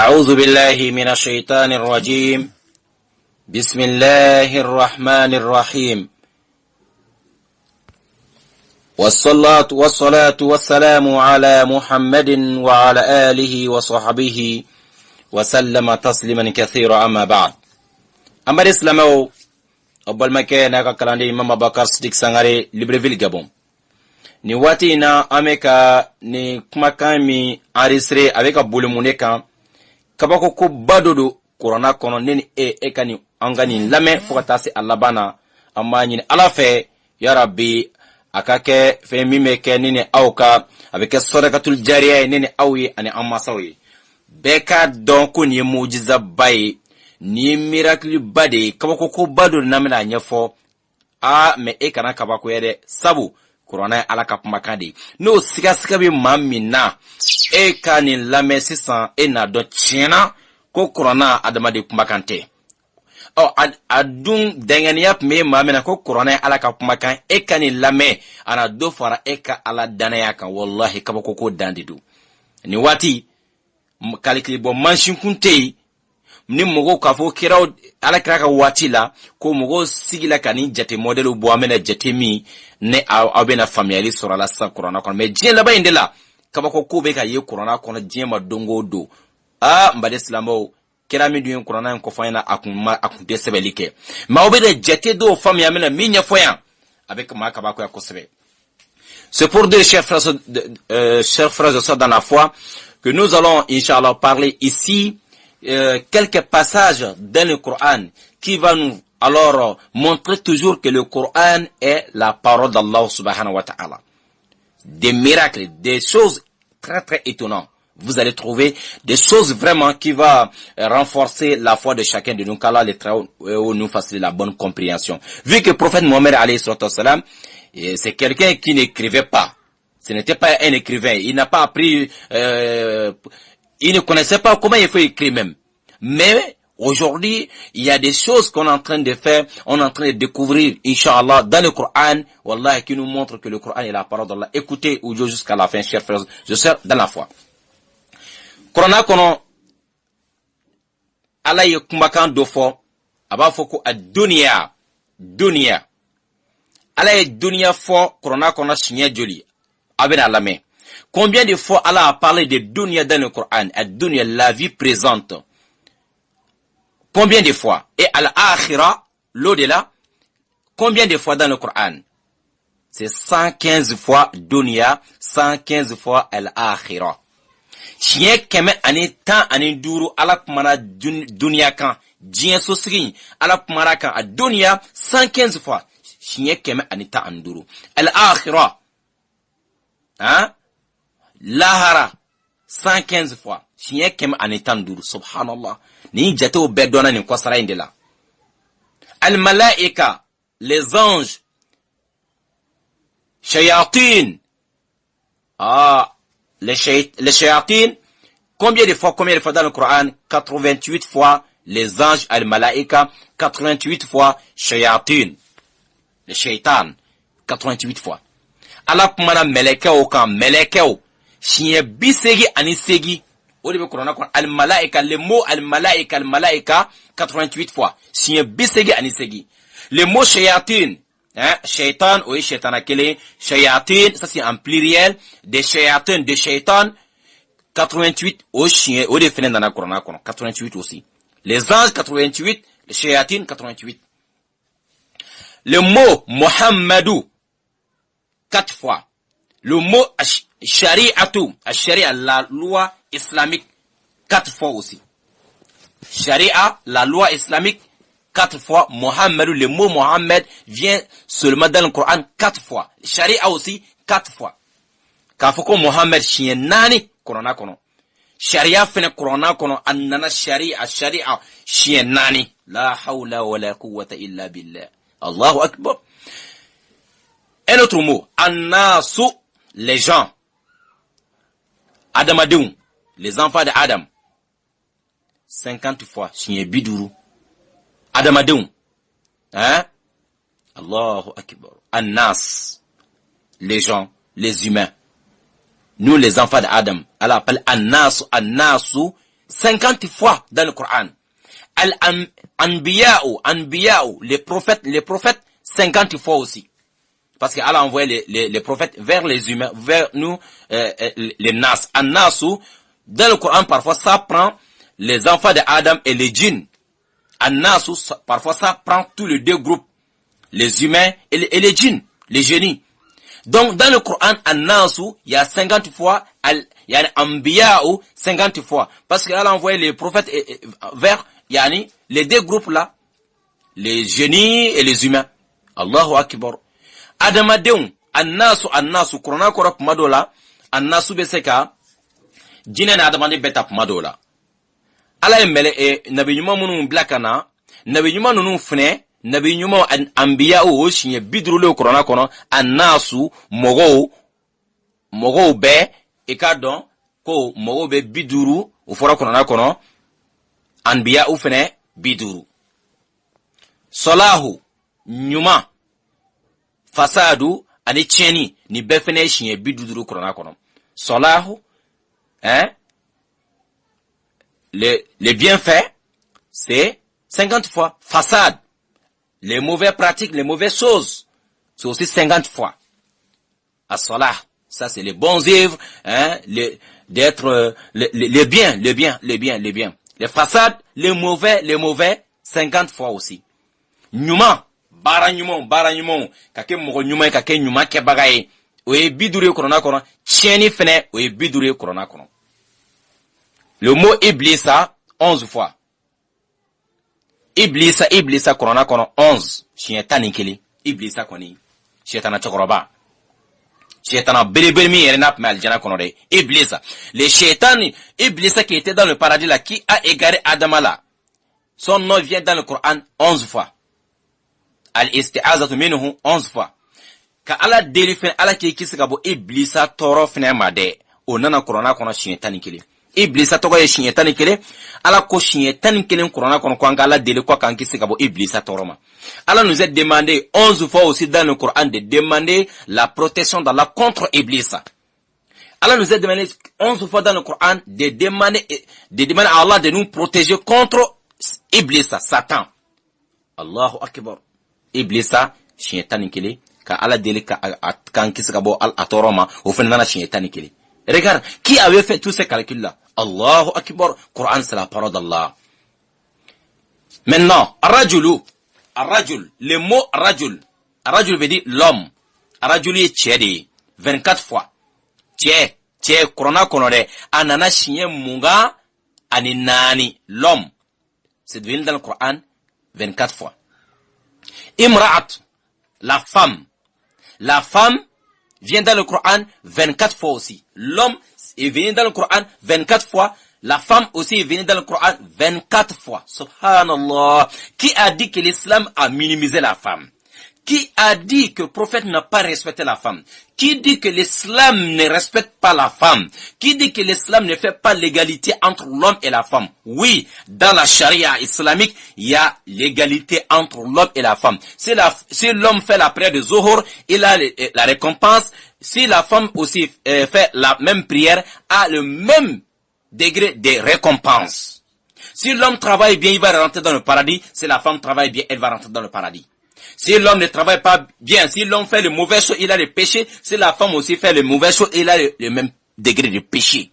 أعوذ بالله من الشيطان الرجيم. بسم الله الرحمن الرحيم. والصلاة والسلام على محمد وعلى آله وصحبه وسلم تسليما كثيرا. أما بعد. أما الإسلام أبو المكان كالندي إمام بكر صديق سانغاري ليبرفيل Gabon. Ni wati na ameka ni kumakami arisre avec abulumuneka kabako ko badodo korona kono nini ekani angani lame fokatasi alabana amani ala fe ya rabbi akake fe mimeke nini auka avec sadaqatul jariya nini awi ani amasawi beka donc ni mujiza bay ni miracle bade kabako ko badodo namina nyefo me ekana kabako yede sabu Corona ala kapumakandi no siga bi mamina ekani lame sisan ena do chena ko corona adama de kumakante adun dengani yap me mamina ko corona ala kapumakan ekani lame ana do fara eka ala danaya kan wallahi kabako ko dandidu ni wati kalikli bo manshin kunte ni mogo kafo kiraw ala kiraka wati la ko mogo sigila kani jate modelu bo amena jate mi ne abena familiali sura la sa corona kon me jien la ba indela kabako ko be ka ye corona kon jien ma dongo do mbade islamo kirami du corona ko fayna akun de sebelike ma obede jate do famille amena minya foyan avec ma kabako ya kosebe. C'est pour dire chers frères et sœurs dans la foi que nous allons inchallah parler ici quelques passages dans le Coran qui va nous alors montrer toujours que le Coran est la parole d'Allah subhanahu wa ta'ala. Des miracles, des choses très très étonnantes. Vous allez trouver des choses vraiment qui va renforcer la foi de chacun de nous, qu'Allah les travaux nous facilite la bonne compréhension. Vu que le prophète Mohammed alayhi salam, c'est quelqu'un qui n'écrivait pas. Ce n'était pas un écrivain. Il n'a pas appris, il ne connaissait pas comment il faut écrire même. Mais aujourd'hui, il y a des choses qu'on est en train de faire, on est en train de découvrir, Inch'Allah, dans le Coran, Wallah, qui nous montre que le Coran est la parole d'Allah. Écoutez aujourd'hui jusqu'à la fin, chers frères, je suis dans la foi. Coran kono Allah ye kumbakan do fo aba foko ad-dunya Allah ye dunya fo Coran kono signé joli abena lame. Combien de fois Allah a parlé de dunya dans le Coran, ad-dunya, la vie présente? Combien de fois? Et al-akhirah, l'au-delà, combien de fois dans le Coran? C'est 115 fois dunya, 115 fois al-akhirah. Chien keme ani tan ani duru ala kumana dunya kan, jien sosri, ala kumana kan a dunya 115 fois. Chien keme ani tan ani duru. Al-akhirah, hein? Lahara 115 fois. Chien kem anitan duru. Subhanallah. Ni jato bedona ni kwasara indela. Al malaika, les anges, shayatin. Les shayatin. Combien de fois dans le Coran? 88 fois les anges al malaika, 88 fois shayatin. Les shaitan, 88 fois. Allah kumana melekeo kan melekeo. Chien bisegi anisegi. Au début Coran al malaika, le mot al malaika 88 fois. Chien bisegi anisegi. Le mot shayatin, hein, shaitan ou shaitana kele, shayatin, ça c'est en pluriel, des shayatin, des shaitan 88 au chien, au défini dans le Coran 88 aussi. Les anges 88, les shayatin 88. Le mot Muhammadou 4 fois. Le mot shari'atu, sharia, la loi islamique, 4 fois aussi. Sharia, la loi islamique, 4 fois. Mohammed, le mot Mohammed vient seulement dans le Coran 4 fois. Sharia aussi, 4 fois. Kafoko Mohammed chien nani, Corona kono. Sharia fene Corona kono, annana sharia chien nani. La hawla wa la quwwata illa billah. Allahu akbar. Un autre mot, Annasu, les gens. Adamadoun, les enfants d'Adam. 50 fois, chien biduru. Adamadoun. Hein? Allahu akbar. Annas, les gens, les humains. Nous, les enfants d'Adam, Allah appelle Annasu, 50 fois dans le Coran. Anbiya'u, les prophètes, 50 fois aussi. Parce qu'Allah a envoyé les prophètes vers les humains, vers nous, les nas. An-nasu, dans le Coran, parfois, ça prend les enfants d'Adam et les djinns. An-nasu, parfois, ça prend tous les deux groupes. Les humains et les djinns, les génies. Donc, dans le Coran, An-nasu, il y a 50 fois, il y a Anbiya'u, 50 fois. Parce qu'Allah a envoyé les prophètes vers, les deux groupes là, les génies et les humains. Allahu Akbar. Adamadeun, An-nasu, Kurana Korok Madola, An-nasu Beseka, Jinen Adamade Betap Madola. Ala emele nabi nyuma munu blakana, nabi nyuma nunu fne, nabi nyuma Anbiya'u o shinye bidrule Kurana kono, An-nasu mogo be, ekadon, ko mogo be biduru, ufora Kurana kono, Anbiya'u fne biduru. Solahu, nyuma, fasadu, ani tieni, ni befene shinye biduru Kurana kono. Solahu, les bienfaits, c'est 50 fois. Façade, les mauvaises pratiques, les mauvaises choses, c'est aussi 50 fois. As-salah, ça c'est les bons œuvres, les biens. Les façades, les mauvais, 50 fois aussi. Nyuma, bara nyuma, kake mogo nyuma, kake nyuma ke bagaye, oye bidure korona kono, tieni fene, oye bidure korona kono. Le mot Iblisa, 11 fois. Iblisa, korona kono, 11. Shietani kili. Iblisa koni. Shietana chokoroba. Shietana belibelmi erenap me aljana kono de. Iblisa. Les shietani, Iblisa qui était dans le paradis là, qui a égaré Adamala. Son nom vient dans le Coran 11 fois. Al-isti'azatu minhu 11 fois. Ka ala delifen ala ki kisikabo Iblisa toro fene made. Onana korona kono shietani kili. Iblisa togo ye shietani kele ala ko shietani kele korona kono ko angala dele ko kan kisi kabo Iblisa toroma. Allah nous a demandé 11 fois aussi dans le Coran de demander la protection d'Allah contre Iblisa. Allah nous a demandé 11 fois dans le Coran de demander à Allah de nous protéger contre Iblisa, Satan. Allahu Akbar. Iblisa shietani kele ka ala dele ka kan kisi kabo al atoroma o fenana shietani kele. Regarde, qui avait fait tous ces calculs-là? Allahu Akbar, Coran c'est la parole d'Allah. Maintenant, Rajul, le mot Rajul veut dire l'homme. Rajul est tchède, 24 fois. Tchè, Corona konore, anana chien munga, aninani, l'homme. C'est devenu dans le Coran 24 fois. Imra'at, la femme. La femme vient dans le Coran 24 fois aussi. L'homme est venu dans le Coran 24 fois. La femme aussi est venue dans le Coran 24 fois. Subhanallah. Qui a dit que l'islam a minimisé la femme? Qui a dit que le prophète n'a pas respecté la femme? Qui dit que l'islam ne respecte pas la femme? Qui dit que l'islam ne fait pas l'égalité entre l'homme et la femme? Oui, dans la charia islamique, il y a l'égalité entre l'homme et la femme. Si l'homme fait la prière de Zohor, il a la récompense. Si la femme aussi fait la même prière, a le même degré de récompense. Si l'homme travaille bien, il va rentrer dans le paradis. Si la femme travaille bien, elle va rentrer dans le paradis. Si l'homme ne travaille pas bien, si l'homme fait le mauvais chose, il a le péché. Si la femme aussi fait le mauvais chose, il a le même degré de péché.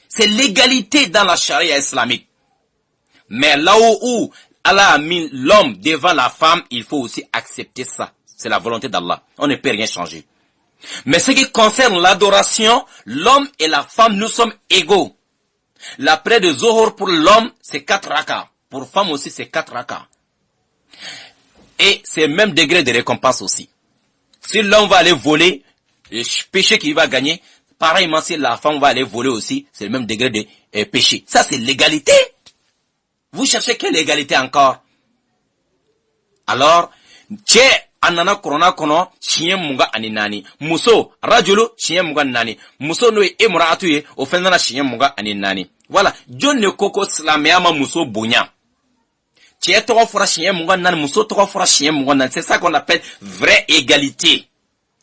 C'est l'égalité dans la charia islamique. Mais là où Allah a mis l'homme devant la femme, il faut aussi accepter ça. C'est la volonté d'Allah. On ne peut rien changer. Mais ce qui concerne l'adoration, l'homme et la femme, nous sommes égaux. La prière de Zohor pour l'homme, c'est 4 rakas. Pour femme aussi, c'est 4 rakas. Et c'est le même degré de récompense aussi. Si l'homme va aller voler, le péché qu'il va gagner, pareillement si la femme va aller voler aussi, c'est le même degré de péché. Ça c'est l'égalité. Vous cherchez quelle égalité encore? Alors, tche anana korona kono, chien munga aninani. Muso, rajulu, chien munga nani. Muso no imraatu ye, ofendana chien munga aninani. Voilà. John ne koko slameyama muso bonya. C'est ça qu'on appelle vraie égalité.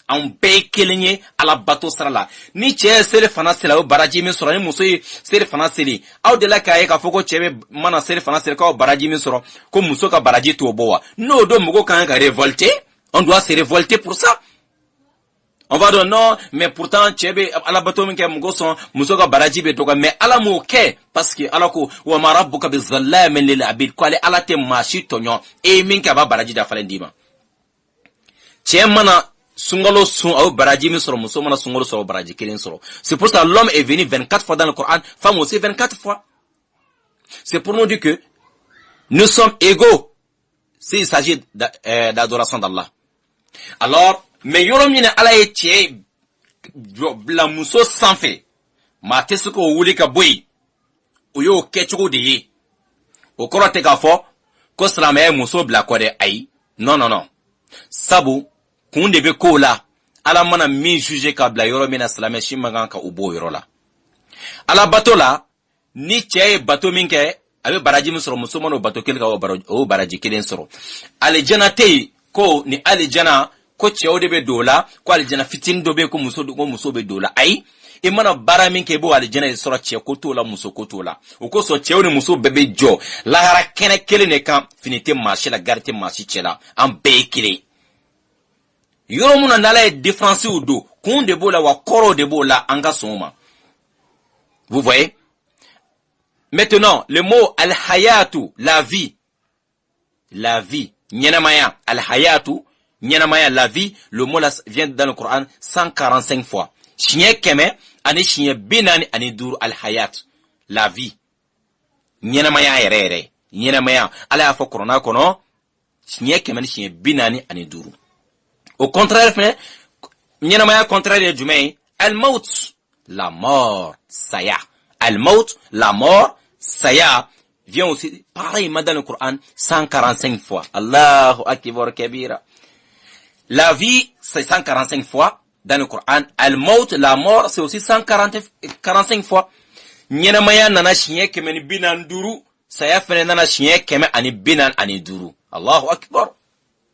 an bɛɛ kelen ye ala bato sira la. Ni cɛ ye seli fana seli o baraji min sɔrɔ, ni muso ye seli fana seli, aw de la k'a ye k'a fɔ ko cɛ bɛ mana seli fana seli k'aw baraji min sɔrɔ ko muso ka baraji t'o bɔ wa? N'o don mɔgɔw kan ka révolter, on doit se révolter pour ça. On va dire non, mais pourtant cɛ bɛ ala bato min kɛ mɔgɔ sɔn muso ka baraji bɛ dɔgɔ, mais ala m'o kɛ parce que ala ko wa ma rabbuka bizallamin lil abid, ko ale ala tɛ maa si tɔɲɔ e min kɛ a b'a baraji dafalen d'i ma. Cɛ mana sungalo sun au baraji min sɔrɔ, muso mana sungalo sɔrɔ baraji kelen sɔrɔ. C'est pour ça l'homme est venu 24 fois dans le Coran, femme aussi 24 fois. C'est pour nous dire que nous sommes égaux s'il s'agit d'adoration d'Allah. Alors, mais yoro mine ala ye cɛ bila muso sanfɛ, maa tɛ se k'o wuli ka bɔ yen, o y'o kɛcogo de ye. O kɔrɔ tɛ k'a fɔ ko silamɛya ye muso bila kɔ dɛ, ayi, non non non. Sabu kun de bɛ kow la, ala mana min juge ka bila yɔrɔ min na silamɛ si man kan ka o b'o yɔrɔ la. Ala bato la, ni cɛ ye bato min kɛ, a bɛ baraji min sɔrɔ, muso mana o bato kelen ka o baraji kelen sɔrɔ. Alijana tɛ yen ko ni alijana ko cɛw de bɛ don o la, ko alijana fitinin dɔ bɛ yen ko muso bɛ don o la. Ayi, i mana baara min kɛ i b'o alijana ye sɔrɔ, cɛ ko t'o la, muso ko t'o la. O kosɔn cɛw ni muso bɛɛ bɛ jɔ lahara kɛnɛ kelen de kan, fini tɛ maa si la, gari tɛ maa si cɛ la, an bɛɛ ye kelen. Yoro muna n'ala ye différence ou do, kun de b'o la wa kɔrɔ de b'o la, an ka sɔn ma. Vous voyez? Maintenant, le mot al-hayatu, la vie, ɲɛnamaya, al-hayatu, ɲɛnamaya, la vie, le mot là vient dans le Coran 145 fois. Siɲɛ kɛmɛ ani siɲɛ 45 al-hayat, la vie, ɲɛnamaya yɛrɛ yɛrɛ, ɲɛnamaya, ala y'a fɔ Coran kɔnɔ, siɲɛ kɛmɛ ni siɲɛ 45. Au contraire, ɲɛnamaya contraire ye jumɛn ye? Al-maut, la mort, saya. Al-maut, la mort, saya vient aussi pareillement dans le Coran 145 fois. Allahu akbar kabira. La vie, c'est 145 fois dans le Coran. Al-maut, la mort, c'est aussi 145 fois. Ɲɛnamaya nana siɲɛ kɛmɛ ni 45, saya fɛnɛ nana siɲɛ kɛmɛ ani 45. Allahu akbar.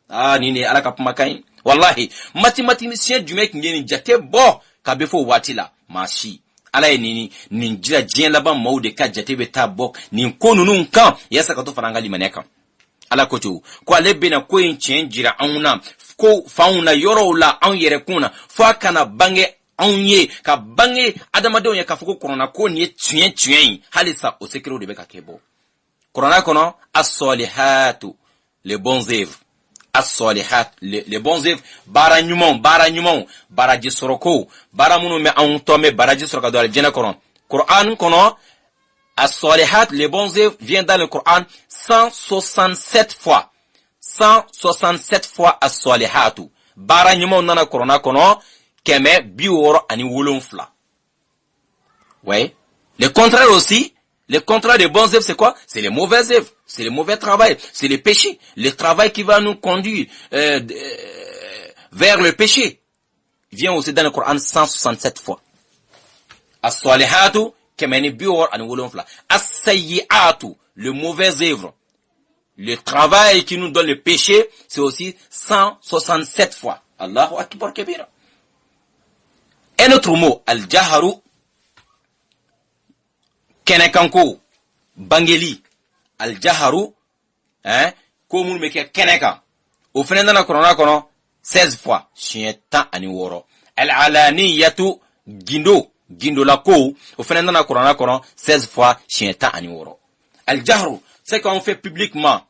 Ah, ni ne ala ka kumakan ye. Wallahi, mathématicien jumɛn tun ye nin jate bɔ ka bɛ fɔ waati la? Maa si. Ala ye nin jira diɲɛ laban maaw de ka jate bɛ taa bɔ nin ko ninnu kan, yasa ka to fara an ka limaniya kan. Ala ko cogo, ko ale bɛna ko in tiɲɛ jira anw na, ko fanw na, yɔrɔw la, anw yɛrɛ kun na, fo a kana bange anw ye, ka bange adamadenw ye k'a fɔ ko kɔrɔna ko nin ye tiɲɛ ye. Halisa o secret de bɛ ka kɛ bɔ. Kɔrɔna kɔnɔ, as-salihatu, les bons œuvres. As-salihat, les bons œuvres, bara ɲumanw, baraji sɔrɔ ko, bara minnu bɛ anw tɔ bɛ baraji sɔrɔ ka don alijɛnɛ kɔnɔ. Coran kɔnɔ, as-salihat, les bons œuvres vient dans le Coran 167 fois. 167 fois as-salihatu. Bara ɲumanw nana Coran kɔnɔ 167. Ouais. Le contraire aussi, le contraire des bons œuvres, c'est quoi? C'est les mauvaises œuvres. C'est le mauvais travail, c'est le péché. Le travail qui va nous conduire vers le péché vient aussi dans le Coran 167 fois. As-salihatu, kemeni bior an wolonfla. As-sayyi'atu, le mauvais œuvre. Le travail qui nous donne le péché, c'est aussi 167 fois. Allahu akbar kabira. Un autre mot, al-jaharu, kenekanko, bangeli. Al-jaharu, ko mun meke keneka. O fene dans la Coran kono 16 fois. Chien tan ani woro. Al-alaniyatu, gindo la ko. O fene dans la Coran kono 16 fois. Chien tan ani woro. Al-jaharu, c'est quand on fait publiquement,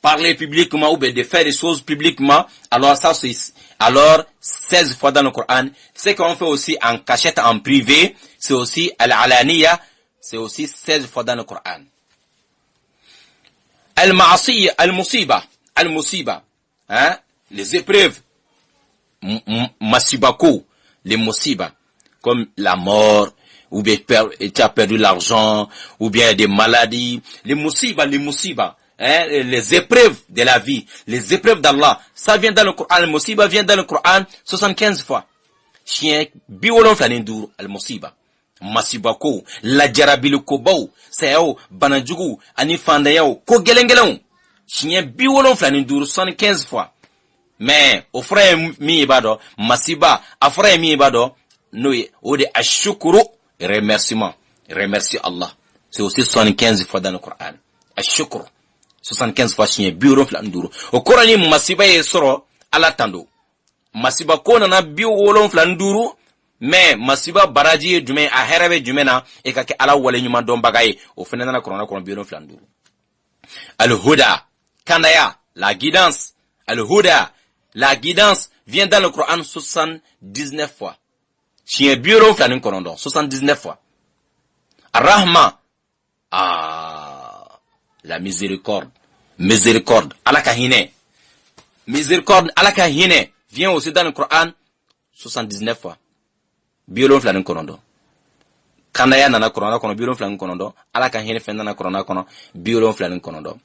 parler publiquement ou bien de faire des choses publiquement. Alors ça c'est, alors 16 fois dans le Coran. C'est quand on fait aussi en cachette, en privé. C'est aussi al-alaniya. C'est aussi 16 fois dans le Coran. Al-ma'asiyya, al-musiba, les épreuves, masibako, les musiba, comme la mort, ou bien tu as perdu l'argent, ou bien des maladies, les musiba, les épreuves de la vie, les épreuves d'Allah, ça vient dans le Coran, al-musiba vient dans le Coran 75 fois. Chien, biolon flanindour, al-musiba. Masibako, la jarabilu kobaw, sayaw, banajugu, ani fandayao, ko gelengelew. Chien biwolon flanin duru 75 fois. mais o fura mi ibado masiba afura mi ibado no o de ashukuru remerciement remercier Allah. C'est aussi 75 fois dans le Coran. Ashukuru 75 fois chien bureau flanduru o Corani masiba e soro ala tando masiba ko na biu wolon flanduru mais masiba baraji jume a herabe jumena e ka ke ala wale nyuma don bagaye o fenana na Corona ko biu flanduru. Al huda kanaya la guidance. Al huda la guidance vient dans le Coran 79 fois. Chien bureau flandun konondo 79 fois. Rahma la miséricorde. Miséricorde, alakahine. Miséricorde, alakahine vient aussi dans le Coran 79 fois. Biolon flanin konondo. Kanaya nana korona kono biolon flanin konondo. Alakahine fendana korona kono biolon flanin konondo.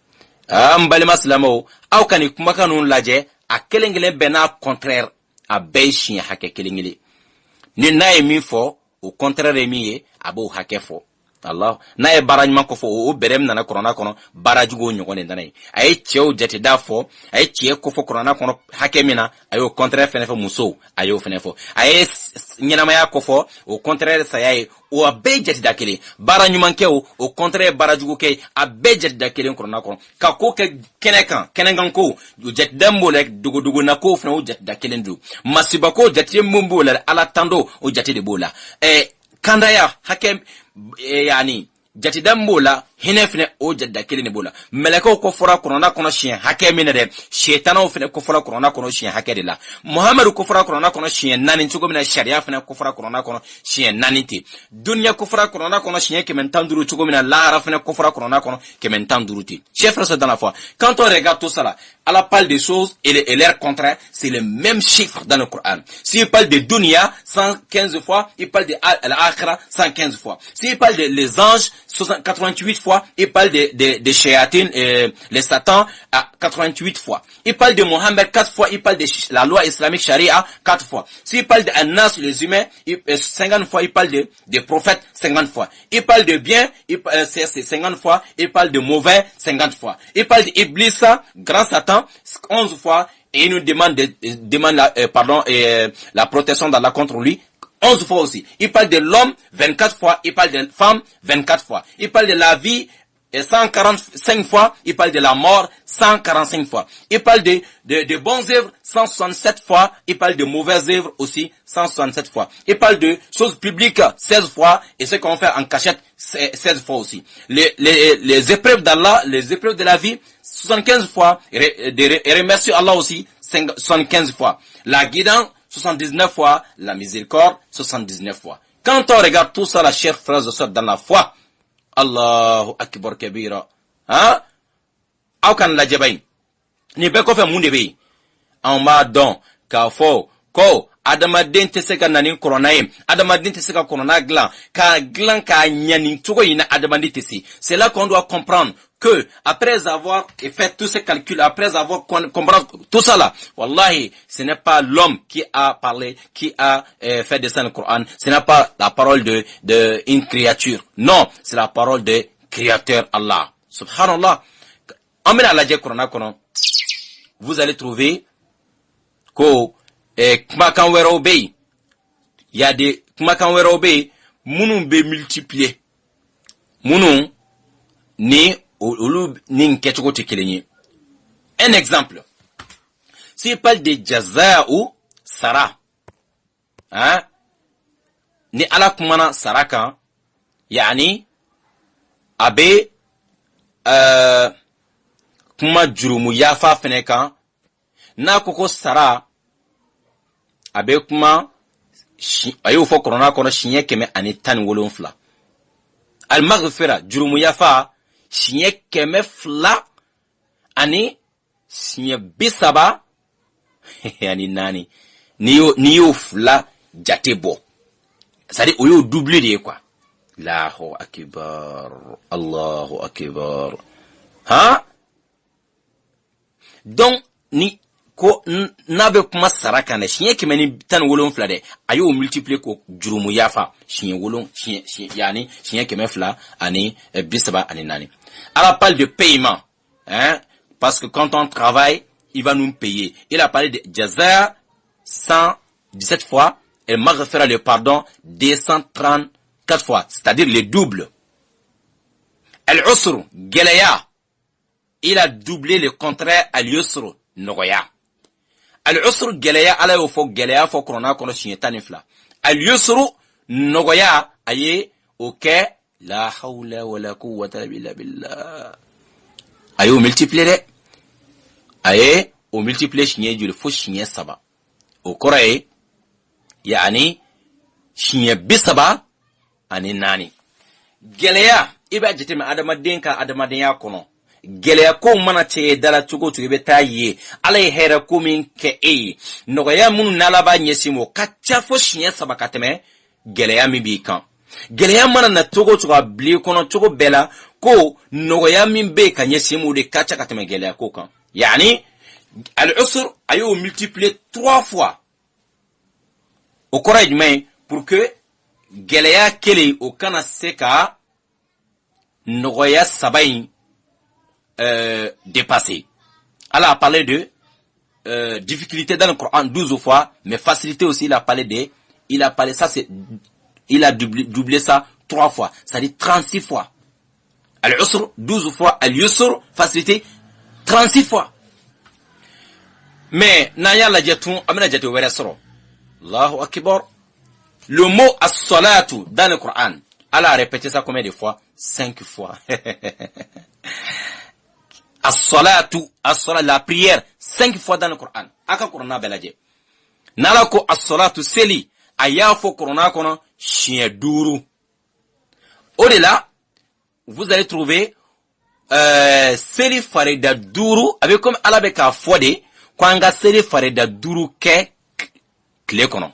Mbalima silamo au kani kumaka nun laje a kelengele bena contraire a beishin hake kelengele. Ni na emi fo au contraire emi abo hake fo. Allah na e barajman ko fo o berem nana corona kono barajugo nyogone ndanay ay chew jati da fo ay che ko fo corona kono hakemina ayo contraire fene fo muso ayo fene fo ay nyina maya ko fo au contraire sayay o abe jati da kele baranyman ke au contraire barajugo ke abe jati da kele corona kono ka ko ke kenegan ko jati dambo lek dugo na ko fna o jati da kele ndu masiba ko jati mbombo la ala tando o jati de bola kandaya hakem yani jati dambola hinefne o jadda kelene bola meleko ko fora korona kono chien hakemine de shetano fene ko fora korona kono chien hakede la muhammadu ko fora korona kono chien nani chugo mina sharia fene ko fora korona kono chien naniti dunya ko fora korona kono chien kemen tanduru chugo mina lara fene ko fora korona kono kemen tanduruti chef frère dans la foi quand on regarde tout ça là Allah parle des choses et l'air contraire c'est le même chiffre dans le Coran. S'il parle de dunya 115 fois, il parle de al-akhirah 115 fois. S'il parle de les anges 88 fois, il parle de shayatin les satans à 88 fois. Il parle de Mohammed 4 fois, il parle de la loi islamique sharia 4 fois. S'il parle de An-Nas les humains 50 fois, il parle de prophètes 50 fois. Il parle de bien, c'est 50 fois, il parle de mauvais 50 fois. Il parle d'Iblis, grand Satan 11 fois et il nous demande la protection d'Allah contre lui 11 fois aussi. Il parle de l'homme 24 fois, il parle de femme 24 fois. Il parle de la vie 145 fois, il parle de la mort 145 fois. Il parle de bons œuvres 167 fois, il parle de mauvaises œuvres aussi 167 fois. Il parle de choses publiques 16 fois et ce qu'on fait en cachette 16 fois aussi. Les épreuves d'Allah, les épreuves de la vie 75 fois et remercier Allah aussi 75 fois. La guidance 79 fois, la miséricorde 79 fois. Quand on regarde tout ça, la chère phrase de ça dans la foi, Allahu akbar kabira. Hein? How can la jabain? Ni be ko fe munde be. En ma don ka fo ko adamadin te seka nani koronaim adamadin te seka korona glan ka nyani tugo ina adamadin te si. C'est là qu'on doit comprendre que après avoir fait tous ces calculs, après avoir compris tout ça là, wallahi, ce n'est pas l'homme qui a parlé, qui a fait descendre le Coran, ce n'est pas la parole de une créature. Non, c'est la parole de créateur Allah. Subhanallah. Amena la Corona kono. Vous allez trouver que Kumakanwero Bey, il y a des Kumakanwero Bey, Mounou be multiplié. Mounou ni un exemple. S'il parle de jaza ou sara, hein, ni ala kumana saraka, yani abe kuma jurumu yafa feneka na koko sara abe kuma ayo fo korona kono shinye keme ani tan wolonfla al maghfira jurumu yafa shinye keme fla ani shinye bisaba yani nani niyo fla jatebo c'est-à-dire oyo double de quoi. Allahu akbar, Allahu akbar. Hein? Donc ni ko nabe kuma saraka na shinye keme ni tan wolon fla de ayo multiplier ko jurumu yafa shinye wolon shinye yani shinye keme fla ani bisaba ani nani. Alors, on parle de paiement, hein, parce que quand on travaille, il va nous payer. Il a parlé de jaza 117 fois et maghfira, le pardon, 234 fois, c'est-à-dire le double. Al-usr, gelaya, il a doublé le contraire à l'usr, nogoya. Al-usr, gelaya, ala yo fo gelaya fo korona kono shinyetani fla. Al-usr, nogoya, aye, ok, la hawla wa la quwwata illa billah. Aye, au multiplier, aye, au multiplier shinye du le fo shinye saba. Au koraye, yani, shinye bisaba, ani nani. Gelaya, iba jete me adamaden ka adamaden ya kono. Gelaya ko mana che dala chugo chugo ta ye. Ala hera ko min ke nogoya munu nalaba nyesimo kacha fo shinye saba kateme gelaya mi bi kan. Gelaya mana na chugo chugo bli kono chugo bela ko nogoya min be kan nyesimo de kacha kateme gelaya ko kan. Yani al-usr ayo multiplier 3 fois. Au courage mais pour que gelaya kele o kana seka nogoya sabain dépassé. Allah a parlé de difficulté dans le Coran 12 fois, mais facilité aussi, il a parlé ça, il a doublé ça 3 fois, ça dit 36 fois. Al-usr 12 fois, al-yusr facilité 36 fois. Mais naya la jetun amena jetu wera soro. Allahu akbar. Le mot as-salatu dans le Coran, Allah a répété ça combien de fois? 5 fois. As-salatu, la prière, 5 fois dans le Coran. Aka Coran belaje. Nalako as-salatu seli, ayafo Coran kono chien duru. Au-delà, vous allez trouver seli farida duru, avec comme alabeka fode, kwanga seli farida duru ke kle kono.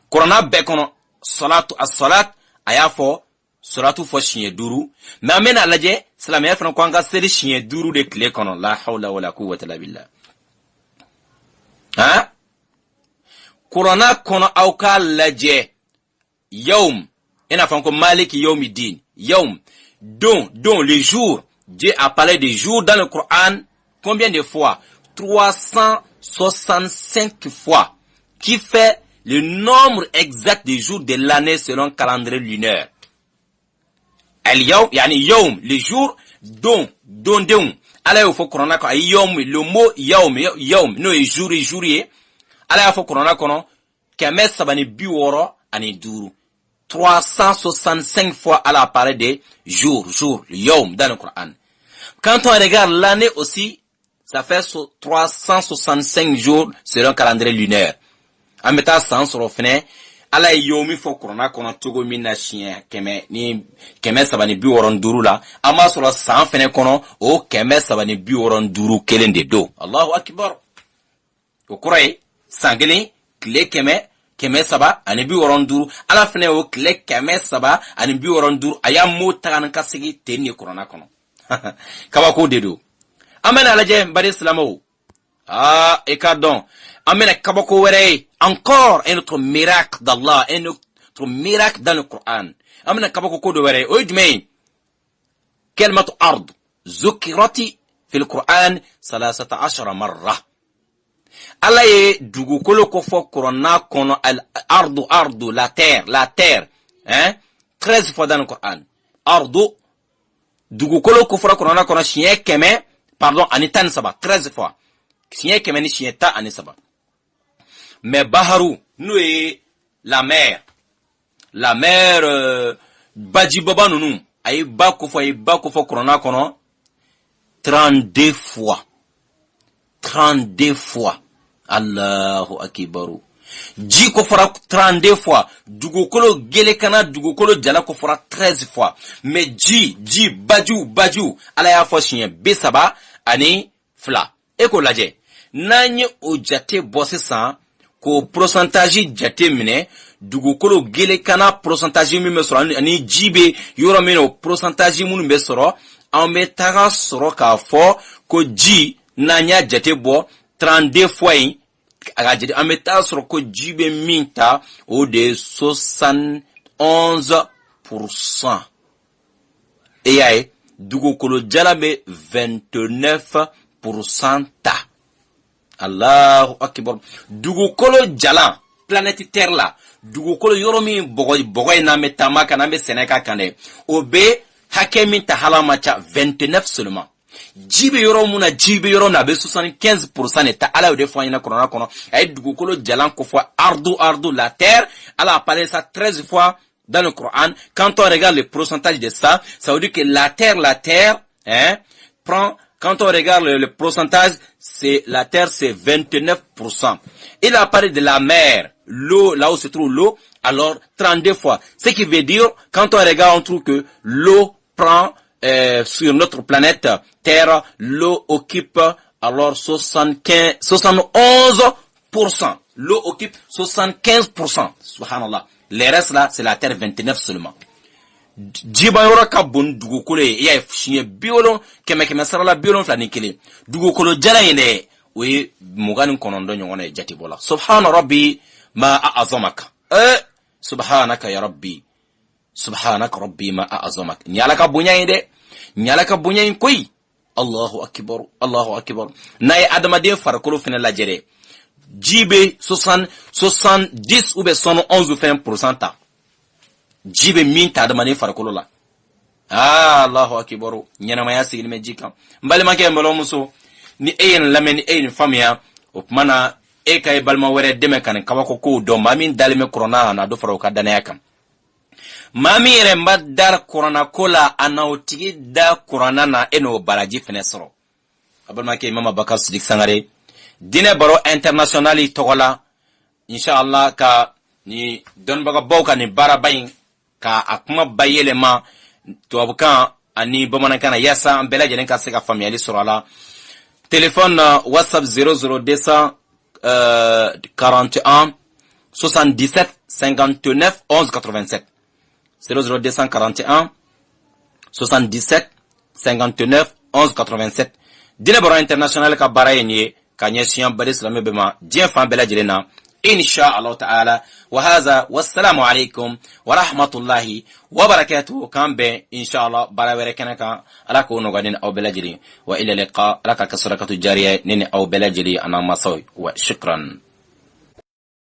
Coran be kono salatu as-salat ayafo salatu fo chien duru, mais amena alaje salamé fana kwanga seli chien duru de kle kono la hawla wala quwwata illa billah. Hein? Corona kono auka laje yawm ina fanko maliki yawmiddin yawm don le jour. Dieu a parlé des jours dans le Coran combien de fois? 365 fois, qui fait le nombre exact des jours de l'année selon le calendrier lunaire. Al-yawm, yani yawm, le jour, don. Ala yo fo corona ko ay yawm, le mot yawm, no e jour, ala yo fo corona kono, keme sabani biworo ani duru. 365 fois à la parole de jour, le yawm dans le Coran. Quand on regarde l'année aussi, ça fait 365 jours selon le calendrier lunaire. En mettant ça sur le fenêtre, ala yomi fo corona kono togo mina chien keme sabani bi woron duru la ama sur le sang fenêtre kono o keme sabani bi woron duru kelende do. Allahu akbar. O kurai sangeli kle keme saba ani bi woron duru ala fenêtre o kle keme saba ani bi woron duru aya mo tagan kasigi tenni corona kono. Kaba ko dedo. Amena alaje mbari islamo. Ekadon. Amena kabako were encore un autre miracle d'Allah, un autre miracle dans le Coran. Amena kabako ko do were ojmei. كلمة أرض ذكرت في القرآن 13 مرة. Allah ye dugu kolo ko fo corona kono al ardu la terre hein 13 fois dans le Coran. Ardu dugu kolo ko fo corona kono chien keme pardon anitan saba 13 fois. Chien keme ni chien ta anisaba. Mais baharu nous est la mer baji baba nunu ay ba ko fo corona kono 32 fois. Allahu akbaru. Ji ko fora 32 fois. Dugo kolo gele kana dugo kolo jala ko fora 13 fois. Mais ji baju ala ya fo chien besaba ani fla. E ko laje. Nanye o jate bosse san ko pourcentage jate mine dugo kolo gele kana pourcentage mi mesoro ani jibe yoro mino pourcentage munu mesoro en metaga soro ka fo ko ji nanya jate bo 32 fois agajidi ameta sur ko jibe minta au de 71%. Et yae dugo kolo jalabe 29% ta. Allahu akbar. Dugukolo jalan planète terre la dugukolo yoro min bogoy na metama kana be seneka kane obe hakemi ta halama cha 29 seulement. Jibe yoro muna jibe yoro na be 75% ta ala de fois ina corona kono ay dugukolo jalan ko fois ardu la terre ala a parlé ça 13 fois dans le Coran. Quand on regarde le pourcentage de ça veut dire que la terre prend. Quand on regarde le pourcentage, c'est la terre, c'est 29%. Il a parlé de la mer, l'eau, là où se trouve l'eau, alors 32 fois. Ce qui veut dire, quand on regarde, on trouve que l'eau prend sur notre planète Terre, l'eau occupe alors 71%. L'eau occupe 75%. Subhanallah. Les restes là, c'est la terre 29 seulement. Jiba yoro ka bon dugukolo ya fshiye biolon keme sarala biolon flani kele dugukolo jala yene we mugani konondo nyongona jati bola subhana rabbi ma a'azamaka subhanaka ya rabbi subhanaka rabbi ma a'azamaka nyala ka bunya inde koy Allahu akbar nay adama de farakolo fina la jere jibe 70 ou be 11% ta jibe min ta adama ne farakolo la Allahu akbar nyana ma yasigil me jikam mbale make mbalo muso ni eyen lameni eyen famia o mana e kay balma wore deme kan kawako ko do mamin dalme corona na do faro ka danaya kam mami remba dar corona kola anautigi da corona na eno baraji fenesro abal ke mama bakar sidik sangare dine baro internationali togola inshallah ka ni don baga bawka ni barabayin ka akuma bayelema tuwabukan ani bamanakana yasa ambela jenen ka seka familiali surala téléphone WhatsApp 00241 77 59 11 87 00241 77 59 11 87 dina baro international ka barayeni ka nyesiyan bari islamé bema dien fan bela jelena insha Allah ta'ala wa hadha wassalamu alaikum wa rahmatullahi wa barakatuh kambe insha Allah barawere kanaka alaka wono gadin aw bela jeli wa ila liqa alaka kasrakatu jariya nini aw bela jeli ana masoy wa shukran.